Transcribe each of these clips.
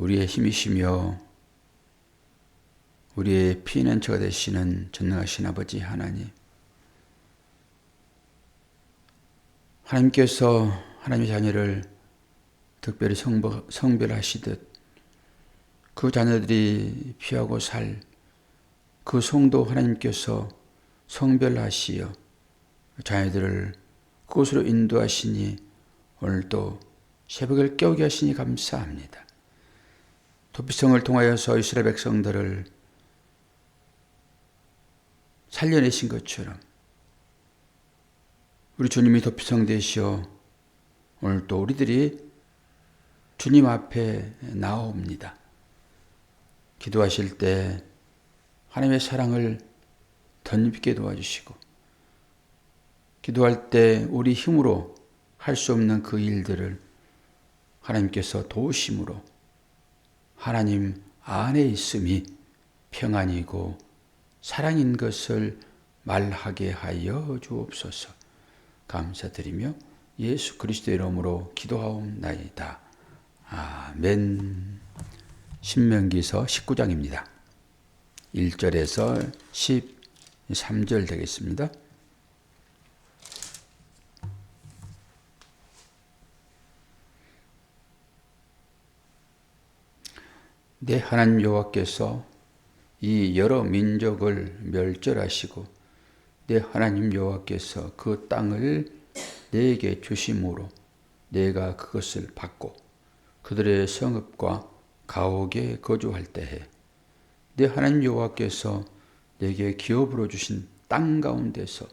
우리의 힘이시며 우리의 피난처가 되시는 전능하신 아버지 하나님, 하나님께서 하나님의 자녀를 특별히 성별하시듯 그 자녀들이 피하고 살 그 성도 하나님께서 성별하시어 자녀들을 그곳으로 인도하시니 오늘도 새벽을 깨우게 하시니 감사합니다. 도피성을 통하여서 이스라엘 백성들을 살려내신 것처럼 우리 주님이 도피성 되시어 오늘도 우리들이 주님 앞에 나옵니다. 기도하실 때 하나님의 사랑을 덧입게 도와주시고, 기도할 때 우리 힘으로 할 수 없는 그 일들을 하나님께서 도우심으로 하나님 안에 있음이 평안이고 사랑인 것을 말하게 하여 주옵소서. 감사드리며 예수 그리스도의 이름으로 기도하옵나이다. 아멘. 신명기서 19장입니다. 1절에서 13절 되겠습니다. 내 하나님 여호와께서 이 여러 민족을 멸절하시고 내 하나님 여호와께서 그 땅을 내게 주심으로 내가 그것을 받고 그들의 성읍과 가옥에 거주할 때에 내 하나님 여호와께서 내게 기업으로 주신 땅 가운데서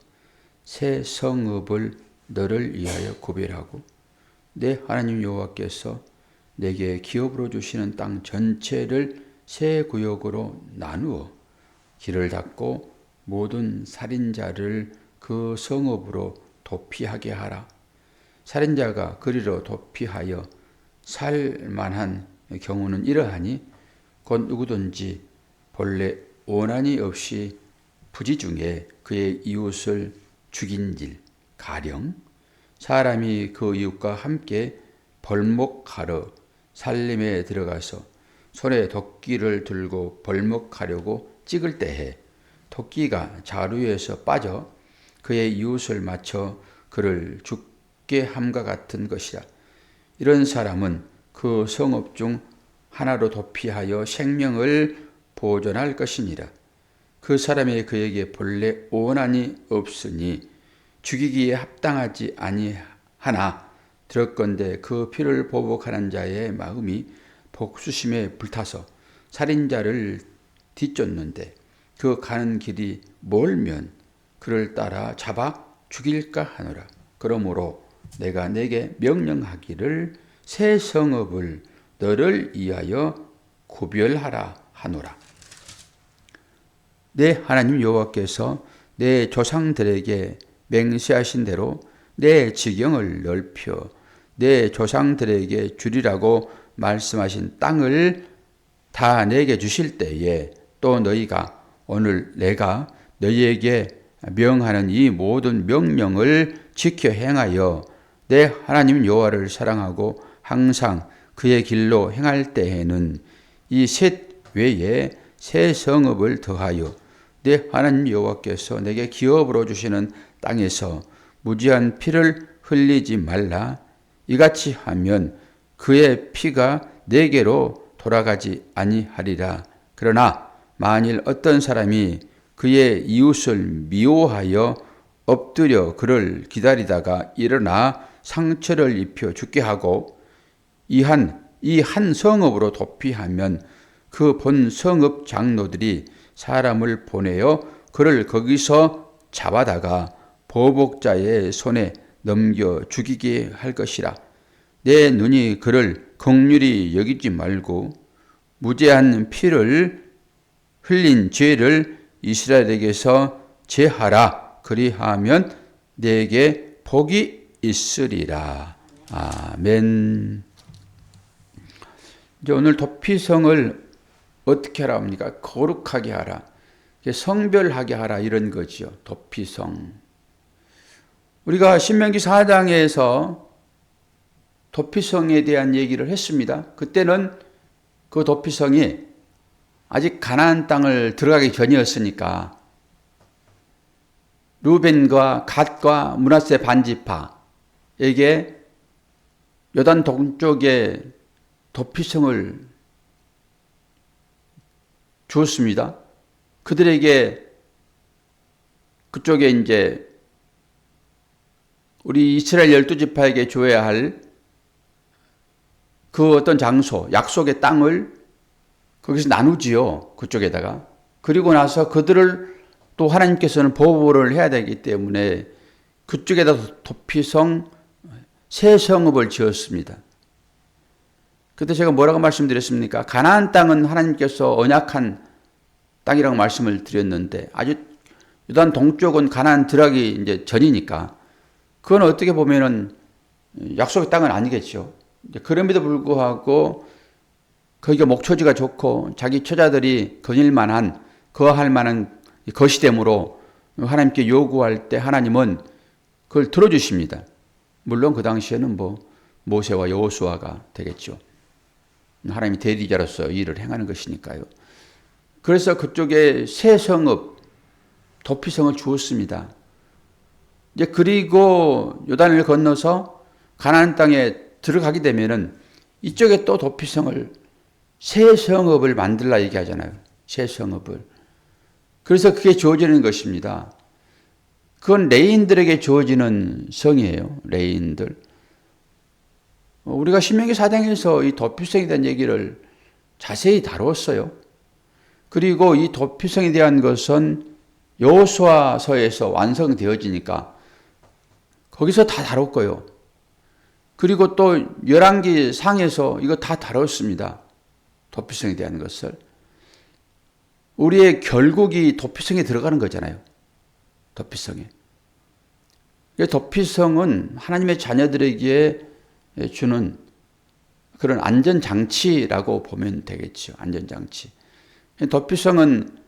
새 성읍을 너를 위하여 구별하고 내 하나님 여호와께서 내게 기업으로 주시는 땅 전체를 새 구역으로 나누어 길을 닫고 모든 살인자를 그 성읍으로 도피하게 하라. 살인자가 그리로 도피하여 살만한 경우는 이러하니 곧 누구든지 본래 원한이 없이 부지 중에 그의 이웃을 죽인 일, 가령 사람이 그 이웃과 함께 벌목하러 살림에 들어가서 손에 도끼를 들고 벌목하려고 찍을 때에 도끼가 자루에서 빠져 그의 이웃을 맞춰 그를 죽게 함과 같은 것이라. 이런 사람은 그 성읍 중 하나로 도피하여 생명을 보존할 것이니라. 그 사람이 그에게 본래 원한이 없으니 죽이기에 합당하지 아니하나 들었건대 그 피를 보복하는 자의 마음이 복수심에 불타서 살인자를 뒤쫓는데 그 가는 길이 멀면 그를 따라 잡아 죽일까 하노라. 그러므로 내가 내게 명령하기를 새 성읍을 너를 위하여 구별하라 하노라. 내 하나님 여호와께서 내 조상들에게 맹세하신 대로 내 지경을 넓혀 내 조상들에게 주리라고 말씀하신 땅을 다 내게 주실 때에 또 너희가 오늘 내가 너희에게 명하는 이 모든 명령을 지켜 행하여 내 하나님 여호와를 사랑하고 항상 그의 길로 행할 때에는 이 셋 외에 새 성읍을 더하여 내 하나님 여호와께서 내게 기업으로 주시는 땅에서 무지한 피를 흘리지 말라. 이같이 하면 그의 피가 내게로 돌아가지 아니하리라. 그러나 만일 어떤 사람이 그의 이웃을 미워하여 엎드려 그를 기다리다가 일어나 상처를 입혀 죽게 하고 이 한 성읍으로 도피하면 그 본 성읍 장로들이 사람을 보내어 그를 거기서 잡아다가 보복자의 손에 넘겨 죽이게 할 것이라. 내 눈이 그를 긍휼히 여기지 말고 무죄한 피를 흘린 죄를 이스라엘에게서 제하라. 그리하면 내게 복이 있으리라. 아멘. 이제 오늘 도피성을 어떻게 하라 합니까? 거룩하게 하라. 성별하게 하라 이런 거지요. 도피성. 우리가 신명기 4장에서 도피성에 대한 얘기를 했습니다. 그때는 그 도피성이 아직 가나안 땅을 들어가기 전이었으니까 루벤과 갓과 므낫세 반지파에게 요단 동쪽에 도피성을 주었습니다. 그들에게 그쪽에 이제 우리 이스라엘 12지파에게 줘야 할 그 어떤 장소, 약속의 땅을 거기서 나누지요. 그쪽에다가. 그리고 나서 그들을 또 하나님께서는 보호를 해야 되기 때문에 그쪽에다 도피성 새 성읍을 지었습니다. 그때 제가 뭐라고 말씀드렸습니까? 가나안 땅은 하나님께서 언약한 땅이라고 말씀을 드렸는데 아주 요단 동쪽은 가나안 들어가기 이제 전이니까 그건 어떻게 보면은 약속의 땅은 아니겠죠. 그럼에도 불구하고 거기가 목초지가 좋고 자기 처자들이 거할 만한 것이 되므로 하나님께 요구할 때 하나님은 그걸 들어주십니다. 물론 그 당시에는 모세와 여호수아가 되겠죠. 하나님이 대리자로서 일을 행하는 것이니까요. 그래서 그쪽에 새 성읍, 도피성을 주었습니다. 이제 그리고 요단을 건너서 가나안 땅에 들어가게 되면은 이쪽에 또 도피성을 새 성읍을 만들라 얘기하잖아요. 새 성읍을. 그래서 그게 주어지는 것입니다. 그건 레인들에게 주어지는 성이에요. 레인들. 우리가 신명기 4장에서 이 도피성에 대한 얘기를 자세히 다뤘어요. 그리고 이 도피성에 대한 것은 여호수아서에서 완성되어지니까 거기서 다 다뤘고요. 그리고 또 열왕기 상에서 이거 다 다뤘습니다. 도피성에 대한 것을. 우리의 결국이 도피성에 들어가는 거잖아요. 도피성에. 도피성은 하나님의 자녀들에게 주는 그런 안전장치라고 보면 되겠죠. 안전장치. 도피성은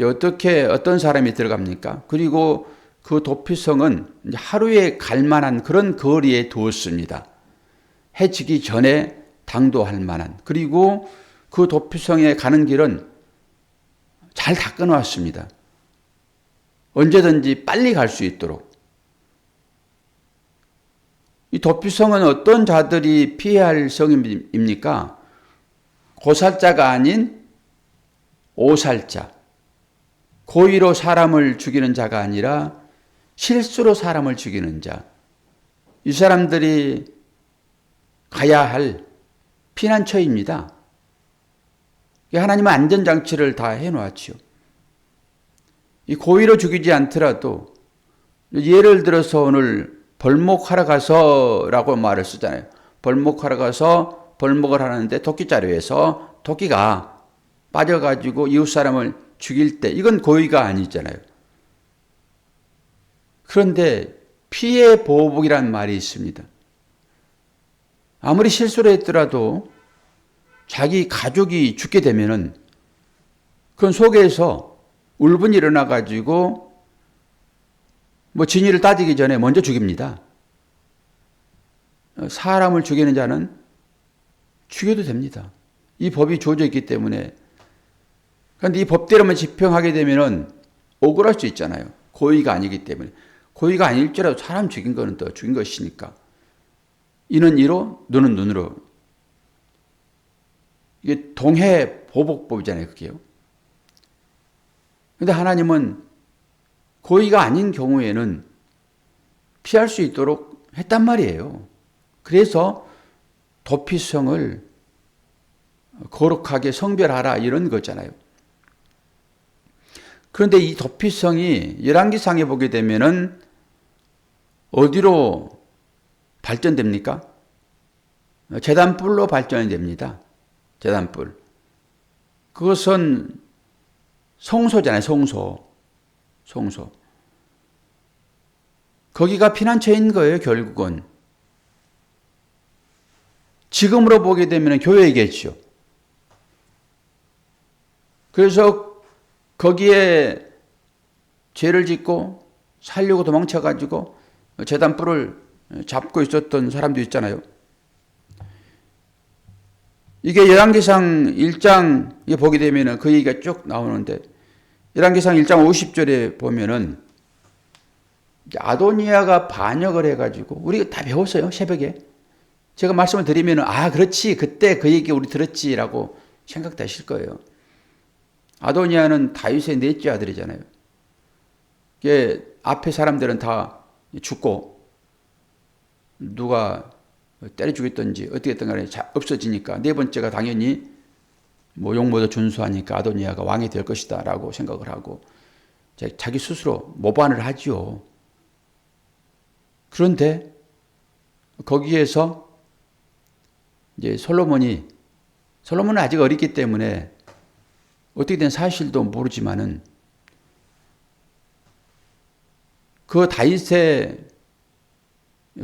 어떻게 어떤 사람이 들어갑니까? 그리고 그 도피성은 하루에 갈 만한 그런 거리에 두었습니다. 해 지기 전에 당도할 만한. 그리고 그 도피성에 가는 길은 잘 닦아놓았습니다. 언제든지 빨리 갈 수 있도록. 이 도피성은 어떤 자들이 피해야 할 성입니까? 고살자가 아닌 오살자. 고의로 사람을 죽이는 자가 아니라 실수로 사람을 죽이는 자. 이 사람들이 가야 할 피난처입니다. 하나님은 안전장치를 다 해놓았죠. 이 고의로 죽이지 않더라도 예를 들어서 오늘 벌목하러 가서라고 말을 쓰잖아요. 벌목하러 가서 벌목을 하는데 토끼자루에서 토끼가 빠져가지고 이웃 사람을 죽일 때 이건 고의가 아니잖아요. 그런데 피해 보복이라는 말이 있습니다. 아무리 실수를 했더라도 자기 가족이 죽게 되면은 그건 속에서 울분이 일어나가지고 진위를 따지기 전에 먼저 죽입니다. 사람을 죽이는 자는 죽여도 됩니다. 이 법이 주어져 있기 때문에. 그런데 이 법대로만 집행하게 되면은 억울할 수 있잖아요. 고의가 아니기 때문에. 고의가 아닐지라도 사람 죽인 거는 또 죽인 것이니까. 이는 이로, 눈은 눈으로. 이게 동해 보복법이잖아요, 그게요. 그런데 하나님은 고의가 아닌 경우에는 피할 수 있도록 했단 말이에요. 그래서 도피성을 거룩하게 성별하라 이런 거잖아요. 그런데 이 도피성이 열왕기상에 보게 되면은 어디로 발전됩니까? 제단불로 발전이 됩니다. 제단불. 그것은 성소잖아요. 성소. 거기가 피난처인 거예요. 결국은. 지금으로 보게 되면 교회이겠죠. 그래서 거기에 죄를 짓고 살려고 도망쳐가지고 제단불을 잡고 있었던 사람도 있잖아요. 이게 열왕기상 1장에 보게 되면은 그 얘기가 쭉 나오는데, 열왕기상 1장 50절에 보면은 아도니아가 반역을 해가지고, 우리가 다 배웠어요, 새벽에. 제가 말씀을 드리면은, 아, 그렇지, 그때 그 얘기 우리 들었지라고 생각되실 거예요. 아도니아는 다윗의 넷째 아들이잖아요. 이게 앞에 사람들은 다 죽고, 누가 때려 죽였든지 어떻게 했든 간에 없어지니까, 네 번째가 당연히 뭐 용모도 준수하니까 아도니아가 왕이 될 것이다 라고 생각을 하고 자기 스스로 모반을 하지요. 그런데 거기에서 이제 솔로몬은 아직 어리기 때문에 어떻게 된 사실도 모르지만은 그 다윗의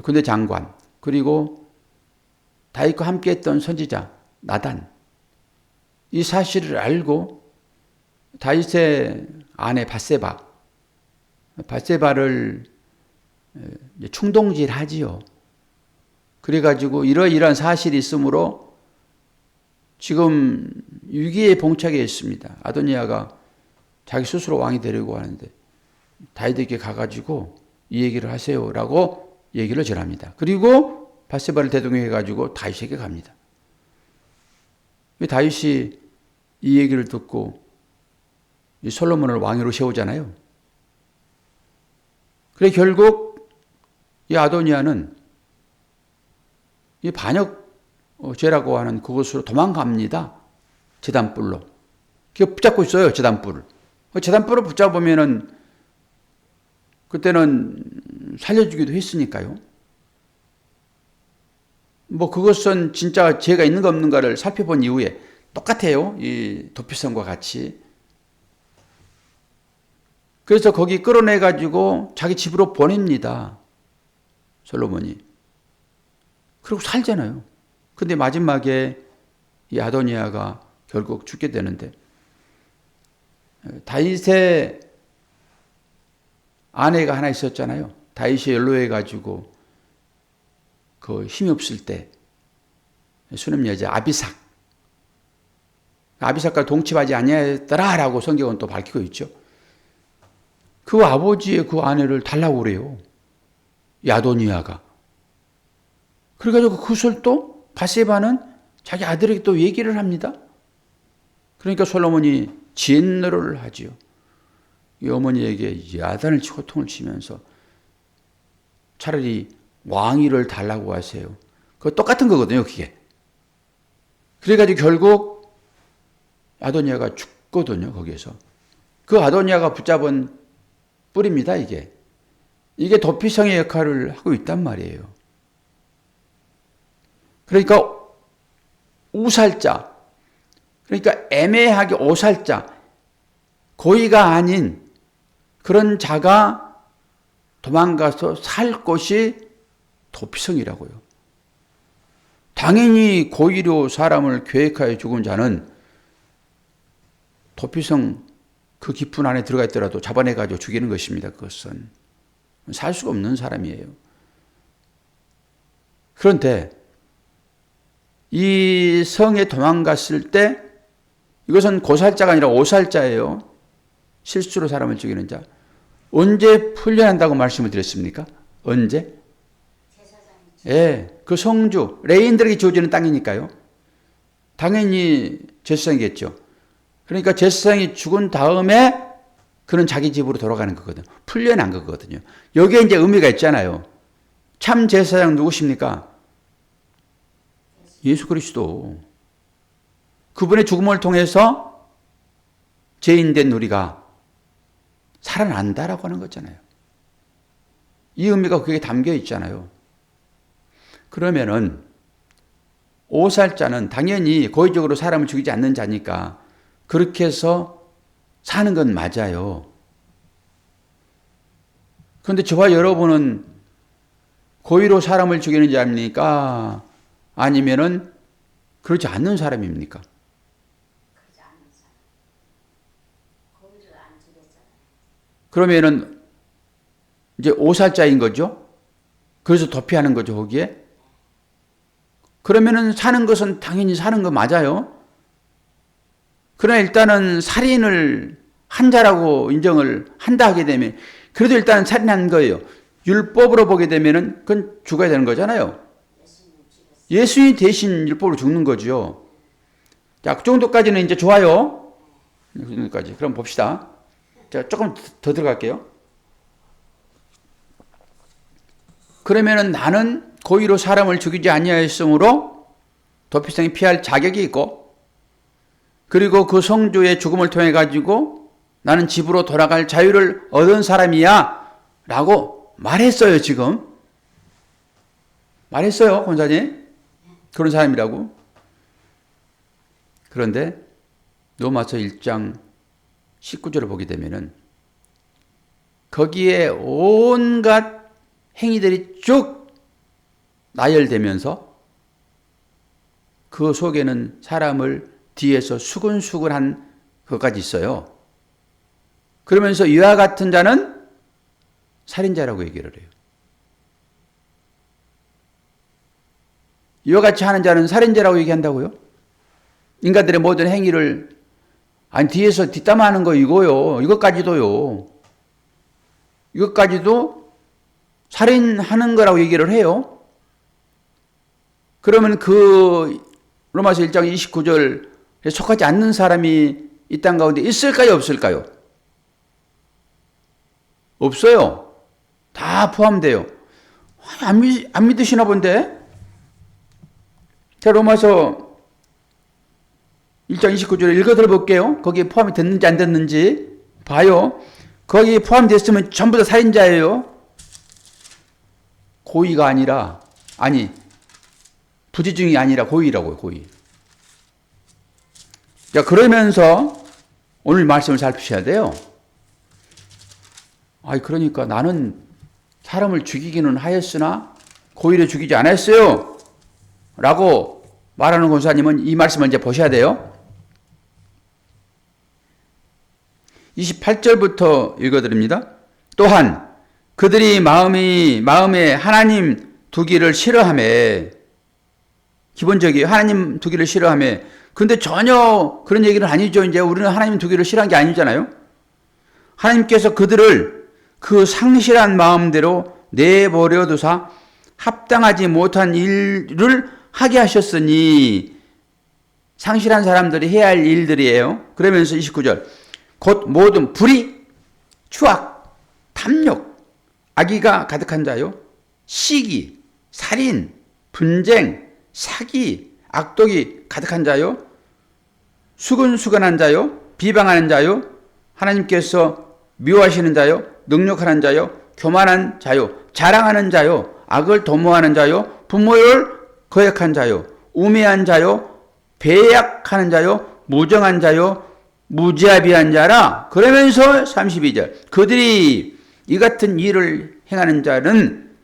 군대 장관, 그리고 다윗과 함께 했던 선지자 나단, 이 사실을 알고 다윗의 아내 바세바를 충동질하지요. 그래가지고 이러이러한 사실이 있으므로 지금 위기에 봉착해 있습니다. 아도니아가 자기 스스로 왕이 되려고 하는데 다윗에게 가가지고 이 얘기를 하세요라고 얘기를 전합니다. 그리고 바세바를 대동해가지고 다윗에게 갑니다. 다윗이 이 얘기를 듣고 이 솔로몬을 왕으로 세우잖아요. 그래 결국 이 아도니아는 이 반역죄라고 하는 그것으로 도망갑니다. 제단불로. 그 붙잡고 있어요, 제단불을. 제단불을 붙잡으면은 그때는 살려주기도 했으니까요. 뭐 그것은 진짜 죄가 있는가 없는가를 살펴본 이후에 똑같아요. 이 도피성과 같이. 그래서 거기 끌어내가지고 자기 집으로 보냅니다. 솔로몬이. 그리고 살잖아요. 근데 마지막에 이 아도니아가 결국 죽게 되는데 다윗의 아내가 하나 있었잖아요. 다윗이 연로해가지고 그 힘이 없을 때 수냄 여자 아비삭과 동침하지 아니하였더라라고 성경은 또 밝히고 있죠. 그 아버지의 그 아내를 달라고 그래요. 이 아도니아가. 그래가지고 그것을 또 바세바는 자기 아들에게 또 얘기를 합니다. 그러니까 솔로몬이 진노를 하지요. 이 어머니에게 야단을 치고 통을 치면서 차라리 왕위를 달라고 하세요. 그거 똑같은 거거든요, 그게. 그래가지고 결국 아도니아가 죽거든요, 거기에서. 그 아도니아가 붙잡은 뿔입니다, 이게. 이게 도피성의 역할을 하고 있단 말이에요. 그러니까 우살자, 그러니까 애매하게 오살자, 고의가 아닌 그런 자가 도망가서 살 곳이 도피성이라고요. 당연히 고의로 사람을 계획하여 죽은 자는 도피성 그 깊은 안에 들어가 있더라도 잡아내가지고 죽이는 것입니다. 그것은 살 수가 없는 사람이에요. 그런데 이 성에 도망갔을 때 이것은 고살자가 아니라 오살자예요. 실수로 사람을 죽이는 자. 언제 풀려난다고 말씀을 드렸습니까? 언제? 예, 그 성주, 레인들에게 주어지는 땅이니까요. 당연히 제사장이겠죠. 그러니까 제사장이 죽은 다음에 그는 자기 집으로 돌아가는 거거든요. 풀려난 거거든요. 여기에 이제 의미가 있잖아요. 참 제사장 누구십니까? 예수 그리스도. 그분의 죽음을 통해서 죄인된 우리가 살아난다라고 하는 거잖아요. 이 의미가 거기에 담겨 있잖아요. 그러면은 오살자는 당연히 고의적으로 사람을 죽이지 않는 자니까 그렇게 해서 사는 건 맞아요. 그런데 저와 여러분은 고의로 사람을 죽이는 자입니까? 아니면은 그렇지 않는 사람입니까? 그렇지 않는 사람. 고의를 안 죽였잖아요. 그러면은 이제 오살자인 거죠? 그래서 도피하는 거죠, 거기에? 그러면은 사는 것은 당연히 사는 거 맞아요. 그러나 일단은 살인을 한 자라고 인정을 한다 하게 되면 그래도 일단 살인한 거예요. 율법으로 보게 되면은 그건 죽어야 되는 거잖아요. 예수님이 대신 율법으로 죽는 거죠. 자, 그 정도까지는 이제 좋아요. 그 정도까지. 그럼 봅시다. 자, 조금 더 들어갈게요. 그러면은 나는 고의로 사람을 죽이지 아니하였으므로 도피성이 피할 자격이 있고, 그리고 그 성주의 죽음을 통해 가지고 나는 집으로 돌아갈 자유를 얻은 사람이야 라고 말했어요. 지금 말했어요, 권사님. 그런 사람이라고. 그런데 로마서 1장 19절을 보게 되면은 거기에 온갖 행위들이 쭉 나열되면서 그 속에는 사람을 뒤에서 수근수근한 것까지 있어요. 그러면서 이와 같은 자는 살인자라고 얘기를 해요. 이와 같이 하는 자는 살인자라고 얘기한다고요? 인간들의 모든 행위를 아니 뒤에서 뒷담화하는 거 이거요. 이것까지도요. 이것까지도 살인하는 거라고 얘기를 해요. 그러면 그 로마서 1장 29절에 속하지 않는 사람이 이 땅 가운데 있을까요? 없을까요? 없어요. 다 포함돼요. 안 믿으시나 본데? 자, 로마서 1장 29절에 읽어 들어볼게요. 거기에 포함이 됐는지 안 됐는지 봐요. 거기에 포함됐으면 전부 다 살인자예요. 고의가 아니라, 아니, 부지중이 아니라 고의라고요, 고의. 자, 그러면서 오늘 말씀을 살피셔야 돼요. 그러니까 나는 사람을 죽이기는 하였으나 고의로 죽이지 않았어요. 라고 말하는 권사님은 이 말씀을 이제 보셔야 돼요. 28절부터 읽어드립니다. 또한 그들이 마음에 하나님 두기를 싫어하며, 기본적이에요. 하나님 두기를 싫어하며. 근데 전혀 그런 얘기는 아니죠. 이제 우리는 하나님 두기를 싫어한 게 아니잖아요. 하나님께서 그들을 그 상실한 마음대로 내버려 두사 합당하지 못한 일을 하게 하셨으니, 상실한 사람들이 해야 할 일들이에요. 그러면서 29절, 곧 모든 불의, 추악, 탐욕, 악의가 가득한 자요, 시기, 살인, 분쟁, 사기, 악독이 가득한 자요, 수근수근한 자요, 비방하는 자요, 하나님께서 미워하시는 자요, 능욕하는 자요, 교만한 자요, 자랑하는 자요, 악을 도모하는 자요, 부모를 거역한 자요, 우매한 자요, 배약하는 자요, 무정한 자요, 무자비한 자라. 그러면서 32절, 그들이 이 같은 일을 행하는 자는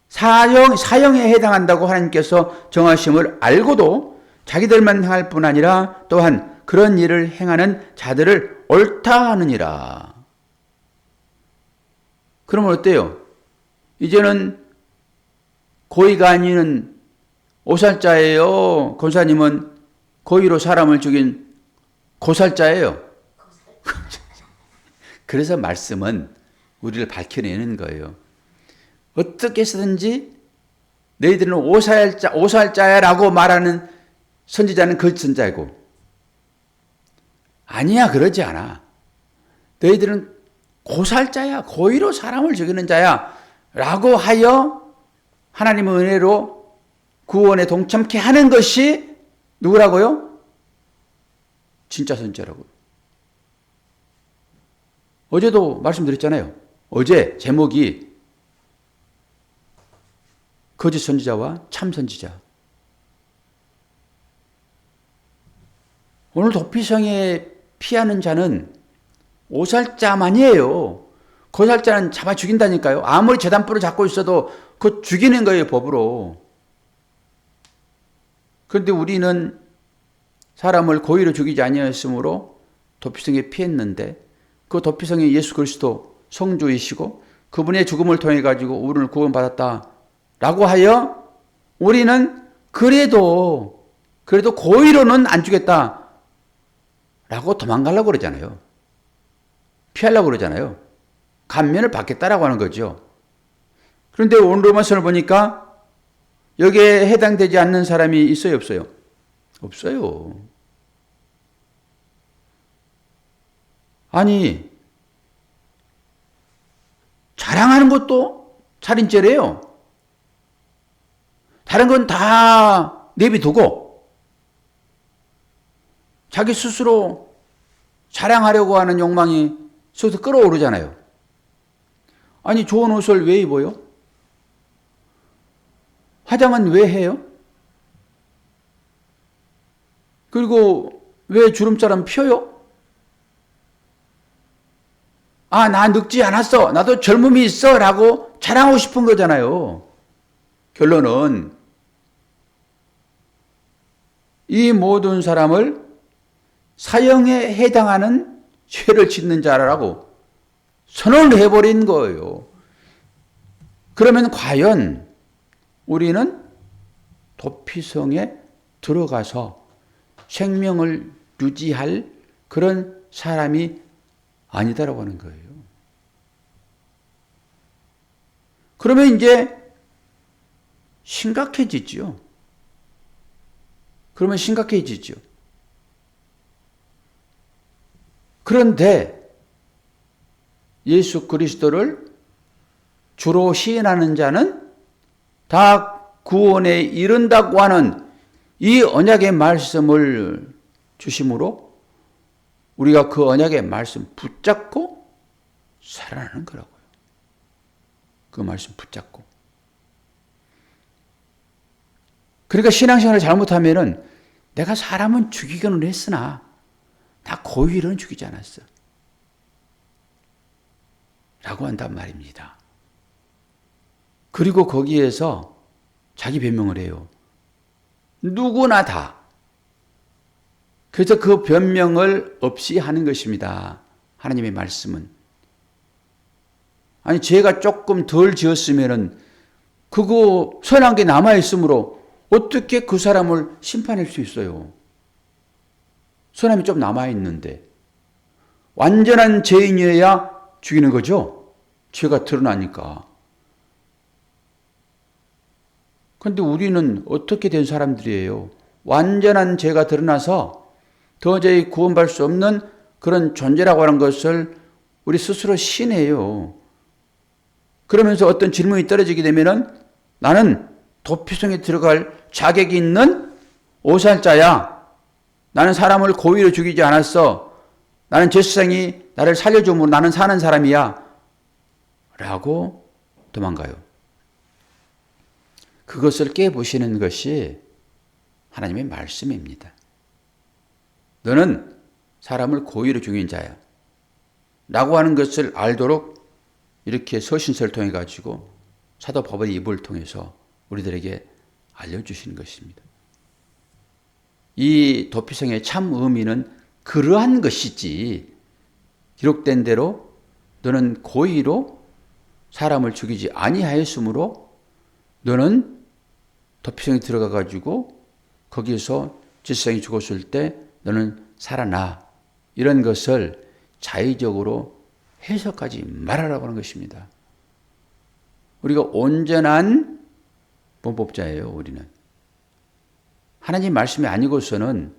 사형에 해당한다고 하나님께서 정하심을 알고도 자기들만 행할 뿐 아니라 또한 그런 일을 행하는 자들을 옳다 하느니라. 그러면 어때요? 이제는 고의가 아닌 오살자예요. 권사님은 고의로 사람을 죽인 고살자예요. 그래서 말씀은 우리를 밝혀내는 거예요. 어떻게 해서든지 너희들은 오살자야라고 말하는 선지자는 거짓선자이고, 아니야, 그러지 않아. 너희들은 고살자야, 고의로 사람을 죽이는 자야 라고 하여 하나님의 은혜로 구원에 동참케 하는 것이 누구라고요? 진짜 선지자라고요. 어제도 말씀드렸잖아요. 어제 제목이 거짓 선지자와 참 선지자. 오늘 도피성에 피하는 자는 오살자만이에요. 고살자는 잡아 죽인다니까요. 아무리 재단불을 잡고 있어도 그거 죽이는 거예요, 법으로. 그런데 우리는 사람을 고의로 죽이지 아니하였으므로 도피성에 피했는데, 그 도피성이 예수 그리스도 성주이시고 그분의 죽음을 통해 가지고 우리를 구원받았다라고 하여 우리는 그래도 고의로는 안 주겠다 라고 도망가려고 그러잖아요. 피하려고 그러잖아요. 감면을 받겠다라고 하는 거죠. 그런데 오늘 로마서를 보니까 여기에 해당되지 않는 사람이 있어요, 없어요? 없어요. 아니, 자랑하는 것도 살인죄래요. 다른 건 다 내비두고 자기 스스로 자랑하려고 하는 욕망이 속에서 끌어오르잖아요. 아니, 좋은 옷을 왜 입어요? 화장은 왜 해요? 그리고 왜 주름살은 펴요? 아, 나 늙지 않았어. 나도 젊음이 있어. 라고 자랑하고 싶은 거잖아요. 결론은 이 모든 사람을 사형에 해당하는 죄를 짓는 자라고 선언을 해버린 거예요. 그러면 과연 우리는 도피성에 들어가서 생명을 유지할 그런 사람이 아니다라고 하는 거예요. 그러면 이제 심각해지죠. 그런데 예수 그리스도를 주로 시인하는 자는 다 구원에 이른다고 하는 이 언약의 말씀을 주심으로 우리가 그 언약의 말씀 붙잡고 살아나는 거라고요. 그 말씀 붙잡고. 그러니까 신앙생활을 잘못하면은 내가 사람은 죽이기는 했으나 나 고의로는 죽이지 않았어. 라고 한단 말입니다. 그리고 거기에서 자기 변명을 해요. 누구나 다. 그래서 그 변명을 없이 하는 것입니다. 하나님의 말씀은. 아니, 죄가 조금 덜 지었으면은 그거 선한 게 남아있으므로 어떻게 그 사람을 심판할 수 있어요? 선함이 좀 남아있는데. 완전한 죄인이어야 죽이는 거죠? 죄가 드러나니까. 그런데 우리는 어떻게 된 사람들이에요? 완전한 죄가 드러나서 도저히 구원받을 수 없는 그런 존재라고 하는 것을 우리 스스로 시인해요. 그러면서 어떤 질문이 떨어지게 되면은 나는 도피성에 들어갈 자격이 있는 오살자야. 나는 사람을 고의로 죽이지 않았어. 나는 제사장이 나를 살려줌으로 나는 사는 사람이야. 라고 도망가요. 그것을 깨부시는 것이 하나님의 말씀입니다. 너는 사람을 고의로 죽인 자야. 라고 하는 것을 알도록 이렇게 서신서를 통해 가지고 사도 바울의 입을 통해서 우리들에게 알려주시는 것입니다. 이 도피성의 참 의미는 그러한 것이지 기록된 대로 너는 고의로 사람을 죽이지 아니하였으므로 너는 도피성에 들어가 가지고 거기에서 제사장이 죽었을 때 너는 살아나. 이런 것을 자의적으로 해석하지 말아라고 하는 것입니다. 우리가 온전한 범법자예요, 우리는. 하나님 말씀이 아니고서는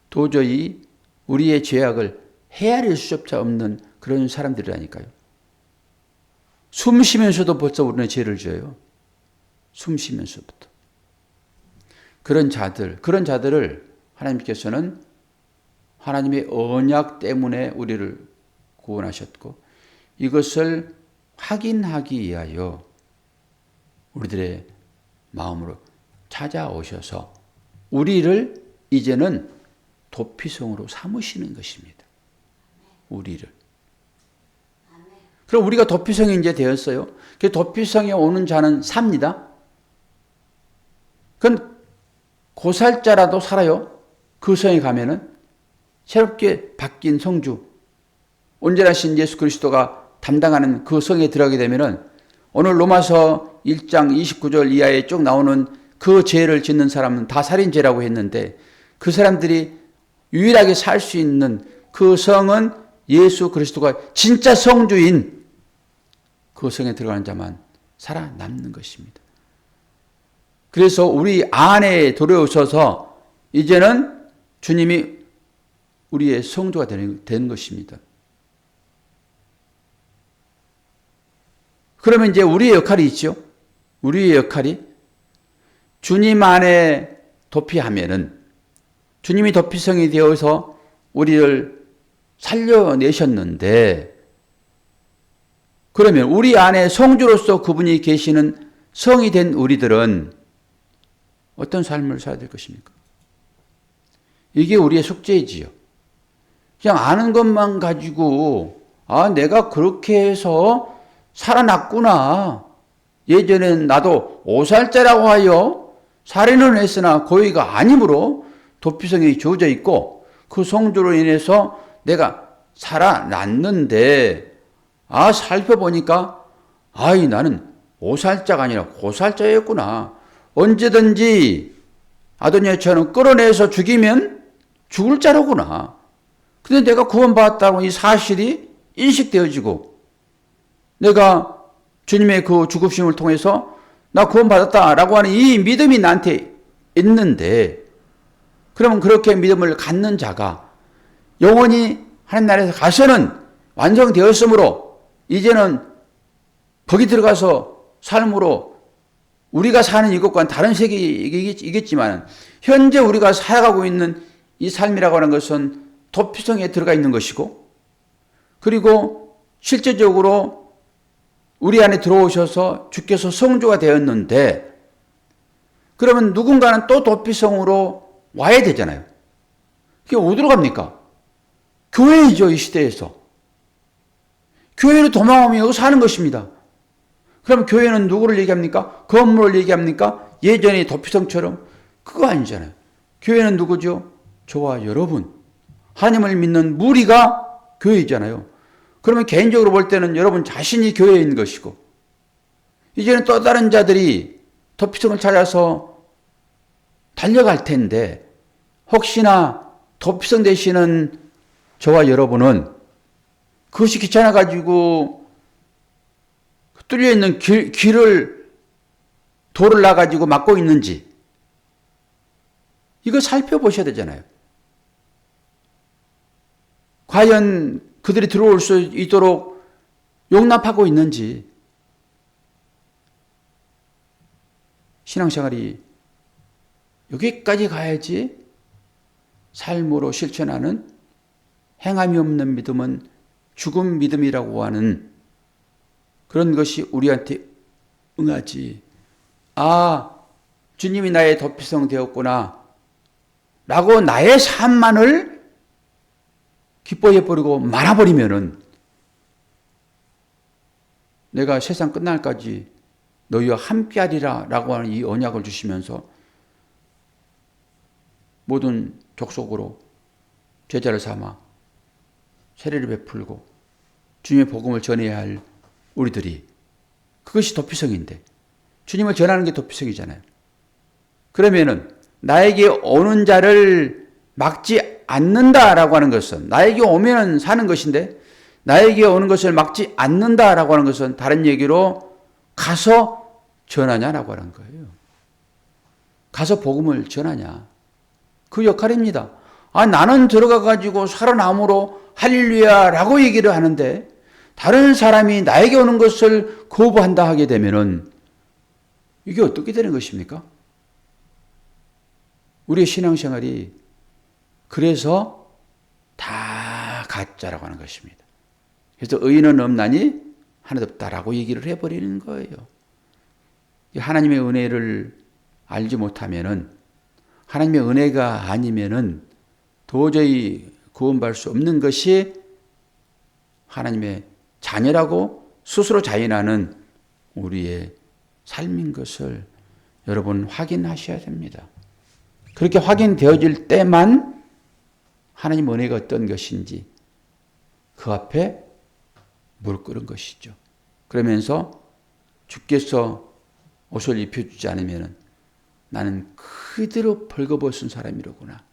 도저히 우리의 죄악을 헤아릴 수조차 없는 그런 사람들이라니까요. 숨 쉬면서도 벌써 우리는 죄를 져요. 숨 쉬면서부터. 그런 자들을 하나님께서는 하나님의 언약 때문에 우리를 구원하셨고 이것을 확인하기 위하여 우리들의 마음으로 찾아오셔서 우리를 이제는 도피성으로 삼으시는 것입니다. 우리를. 그럼 우리가 도피성이 이제 되었어요. 그 도피성에 오는 자는 삽니다. 그건 고살자라도 살아요. 그 성에 가면은 새롭게 바뀐 성주, 온전하신 예수 그리스도가 담당하는 그 성에 들어가게 되면은 오늘 로마서 1장 29절 이하에 쭉 나오는 그 죄를 짓는 사람은 다 살인죄라고 했는데 그 사람들이 유일하게 살 수 있는 그 성은 예수 그리스도가 진짜 성주인 그 성에 들어가는 자만 살아남는 것입니다. 그래서 우리 안에 들어오셔서 이제는 주님이 우리의 성도가 되는 것입니다. 그러면 이제 우리의 역할이 있죠. 우리의 역할이 주님 안에 도피하면은 주님이 도피성이 되어서 우리를 살려내셨는데 그러면 우리 안에 성주로서 그분이 계시는 성이 된 우리들은 어떤 삶을 살아야 될 것입니까? 이게 우리의 숙제이지요. 그냥 아는 것만 가지고 내가 그렇게 해서 살아났구나. 예전엔 나도 5살짜라고 하여 살인을 했으나 고의가 아니므로 도피성이 주어져 있고 그 성주로 인해서 내가 살아났는데 살펴보니까 나는 5살짜가 아니라 고살자였구나. 언제든지 아도니아처럼 끌어내서 죽이면 죽을 자로구나. 근데 내가 구원받았다고 이 사실이 인식되어지고 내가 주님의 그 죽으심을 통해서 나 구원받았다라고 하는 이 믿음이 나한테 있는데 그러면 그렇게 믿음을 갖는 자가 영원히 하나님 나라에서 가서는 완성되었으므로 이제는 거기 들어가서 삶으로 우리가 사는 이것과는 다른 세계이겠지만 현재 우리가 살아가고 있는 이 삶이라고 하는 것은 도피성에 들어가 있는 것이고 그리고 실제적으로 우리 안에 들어오셔서 주께서 성주가 되었는데 그러면 누군가는 또 도피성으로 와야 되잖아요. 그게 어디로 갑니까? 교회이죠. 이 시대에서. 교회로 도망오면 여기 사는 것입니다. 그럼 교회는 누구를 얘기합니까? 건물을 얘기합니까? 예전에 도피성처럼? 그거 아니잖아요. 교회는 누구죠? 저와 여러분. 하나님을 믿는 무리가 교회이잖아요. 그러면 개인적으로 볼 때는 여러분 자신이 교회인 것이고 이제는 또 다른 자들이 도피성을 찾아서 달려갈 텐데 혹시나 도피성 되시는 저와 여러분은 그것이 귀찮아가지고 뚫려있는 돌을 놔가지고 막고 있는지 이거 살펴보셔야 되잖아요. 과연 그들이 들어올 수 있도록 용납하고 있는지 신앙생활이 여기까지 가야지 삶으로 실천하는 행함이 없는 믿음은 죽은 믿음이라고 하는 그런 것이 우리한테 응하지. 주님이 나의 도피성 되었구나 라고 나의 삶만을 기뻐해버리고 말아버리면은 내가 세상 끝날까지 너희와 함께하리라 라고 하는 이 언약을 주시면서 모든 족속으로 제자를 삼아 세례를 베풀고 주님의 복음을 전해야 할 우리들이 그것이 도피성인데 주님을 전하는 게 도피성이잖아요. 그러면은 나에게 오는 자를 막지 않는다라고 하는 것은 나에게 오면은 사는 것인데 나에게 오는 것을 막지 않는다라고 하는 것은 다른 얘기로 가서 전하냐라고 하는 거예요. 가서 복음을 전하냐. 그 역할입니다. 나는 들어가가지고 살아남으로 할렐루야라고 얘기를 하는데 다른 사람이 나에게 오는 것을 거부한다 하게 되면은 이게 어떻게 되는 것입니까? 우리의 신앙생활이 그래서 다 가짜라고 하는 것입니다. 그래서 의인은 없나니 하나도 없다라고 얘기를 해버리는 거예요. 하나님의 은혜를 알지 못하면은 하나님의 은혜가 아니면은 도저히 구원받을 수 없는 것이 하나님의 자녀라고 스스로 자인하는 우리의 삶인 것을 여러분 확인하셔야 됩니다. 그렇게 확인되어질 때만 하나님 은혜가 어떤 것인지 그 앞에 무릎 꿇은 것이죠. 그러면서 주께서 옷을 입혀주지 않으면 나는 그대로 벌거벗은 사람이로구나.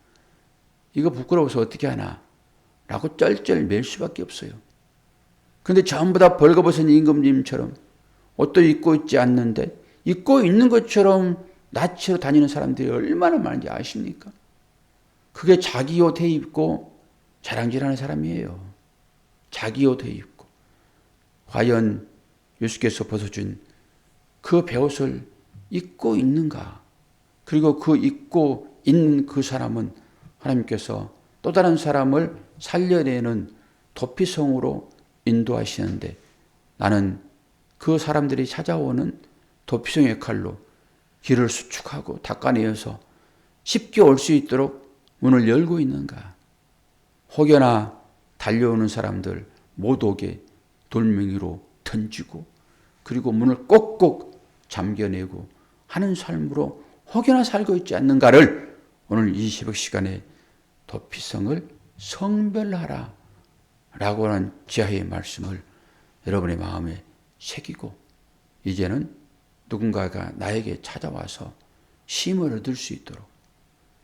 이거 부끄러워서 어떻게 하나? 라고 쩔쩔 맬 수밖에 없어요. 그런데 전부 다 벌거벗은 임금님처럼 옷도 입고 있지 않는데 입고 있는 것처럼 나치로 다니는 사람들이 얼마나 많은지 아십니까? 그게 자기 옷 입고 자랑질하는 사람이에요. 자기 옷 입고. 과연 예수께서 벗어준 그 베옷을 입고 있는가? 그리고 그 입고 있는 그 사람은 하나님께서 또 다른 사람을 살려내는 도피성으로 인도하시는데 나는 그 사람들이 찾아오는 도피성의 칼로 길을 수축하고 닦아내어서 쉽게 올 수 있도록 문을 열고 있는가? 혹여나 달려오는 사람들 못 오게 돌멩이로 던지고 그리고 문을 꼭꼭 잠겨내고 하는 삶으로 혹여나 살고 있지 않는가를 오늘 이 새벽 시간에 도피성을 성별하라 라고 하는 지하의 말씀을 여러분의 마음에 새기고 이제는 누군가가 나에게 찾아와서 쉼을 얻을 수 있도록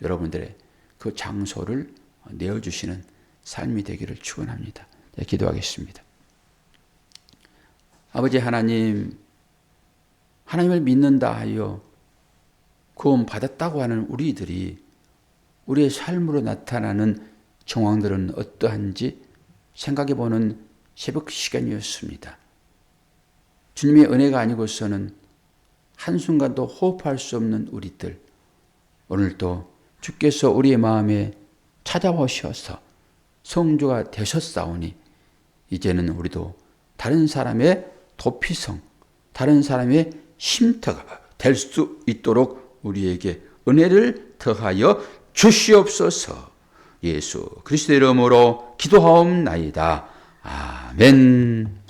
여러분들의 그 장소를 내어주시는 삶이 되기를 축원합니다. 네, 기도하겠습니다. 아버지 하나님, 하나님을 믿는다 하여 구원 받았다고 하는 우리들이 우리의 삶으로 나타나는 정황들은 어떠한지 생각해보는 새벽 시간이었습니다. 주님의 은혜가 아니고서는 한순간도 호흡할 수 없는 우리들, 오늘도 주께서 우리의 마음에 찾아오셔서 성주가 되셨사오니 이제는 우리도 다른 사람의 도피성, 다른 사람의 쉼터가 될 수 있도록 우리에게 은혜를 더하여 주시옵소서. 예수 그리스도의 이름으로 기도하옵나이다. 아멘.